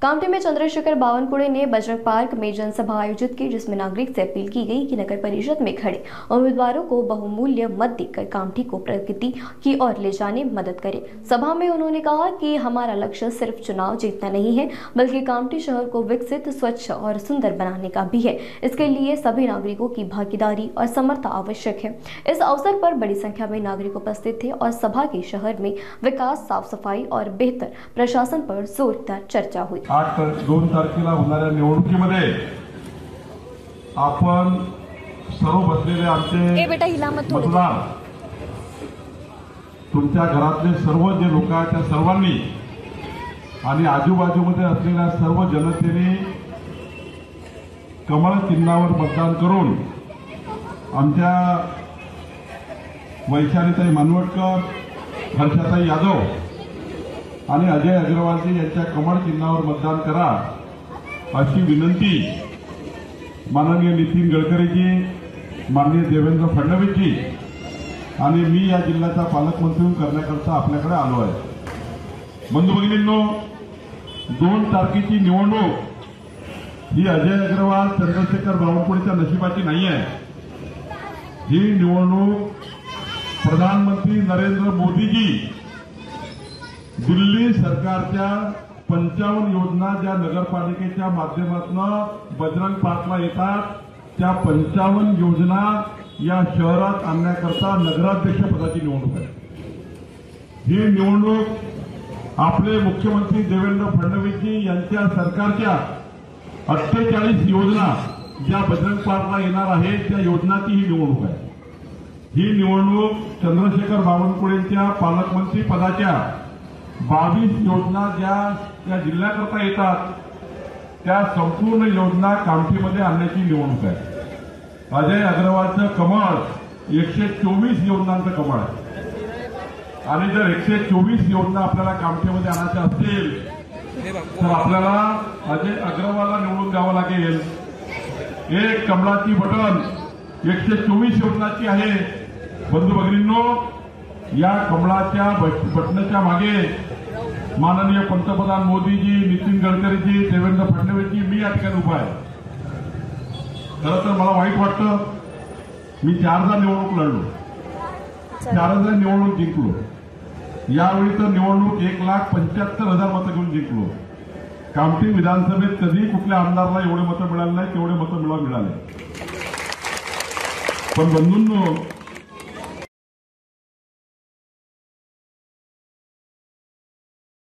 कामठी में चंद्रशेखर बावनकुळे ने बजरंग पार्क में जनसभा आयोजित की, जिसमें नागरिक से अपील की गई कि नगर परिषद में खड़े उम्मीदवारों को बहुमूल्य मत देकर कामठी को प्रगति की ओर ले जाने में मदद करें। सभा में उन्होंने कहा कि हमारा लक्ष्य सिर्फ चुनाव जीतना नहीं है, बल्कि कामठी शहर को विकसित, स्वच्छ और सुंदर बनाने का भी है। इसके लिए सभी नागरिकों की भागीदारी और समर्थन आवश्यक है। इस अवसर पर बड़ी संख्या में नागरिक उपस्थित थे और सभा के शहर में विकास, साफ सफाई और बेहतर प्रशासन पर जोरदार चर्चा हुई। 2 तारखेला होणाऱ्या निवडणुकीमध्ये आपण सर्व बसलेले आमचे मतदार, तुमच्या घरातले सर्व जे लोक आहेत त्या सर्वांनी आणि आजूबाजूमध्ये असलेल्या सर्व जनतेने कमळ चिन्हावर मतदान करून आमच्या वैशालीताई मानवटकर, हर्षाताई यादव आणि अजय अग्रवालजी यांच्या कमळ चिन्हावर मतदान करा अशी विनंती माननीय नितीन गडकरीजी, माननीय देवेंद्र फडणवीसजी आणि मी या जिल्ह्याचा पालकमंत्री करण्याकरता आपल्याकडे आलो आहे। बंधू भगिनींनो, 2 तारखेची निवडणूक ही अजय अग्रवाल, चंद्रशेखर बावनकुळेच्या नशिबाची नाही आहे। ही निवडणूक प्रधानमंत्री नरेंद्र मोदीजी दिल्ली सरकारच्या 55 योजना ज्या नगरपालिकेच्या माध्यमातून बजरंग पार्कला येतात, त्या 55 योजना या शहरात आणण्याकरता नगराध्यक्ष पदाची निवडणूक आहे। ही निवडणूक आपले मुख्यमंत्री देवेंद्र फडणवीसजी यांच्या सरकारच्या 48 योजना ज्या बजरंग पार्कला येणार आहेत त्या योजनाची ही निवडणूक आहे। ही निवडणूक चंद्रशेखर बावनकुळेंच्या पालकमंत्री पदाच्या 22 योजना ज्या जिल्ह्याकरता येतात त्या संपूर्ण योजना कामठीमध्ये आणण्याची निवडणूक आहे। अजय अग्रवालचं कमळ 124 योजनांचं कमळ आहे आणि जर 124 योजना आपल्याला कामठीमध्ये आणायच्या असतील तर आपल्याला अजय अग्रवालला निवडून द्यावं लागेल। एक कमळाची बटन 124 योजनाची आहे। बंधू भगिनींनो, या कमळाच्या बटनाच्या मागे माननीय पंतप्रधान मोदीजी, नितीन गडकरीजी, देवेंद्र फडणवीसजी, मी या ठिकाणी उभा आहे। खरं तर मला वाईट वाटतं, मी 4दा निवडणूक लढलो, 4दा निवडणूक जिंकलो। यावेळी तर निवडणूक 1,75,000 मतं घेऊन जिंकलो। कामठी विधानसभेत कधी कुठल्या आमदारला एवढे मतं मिळाले नाही, तेवढे मतं मिळाले। पण बंधूंनो,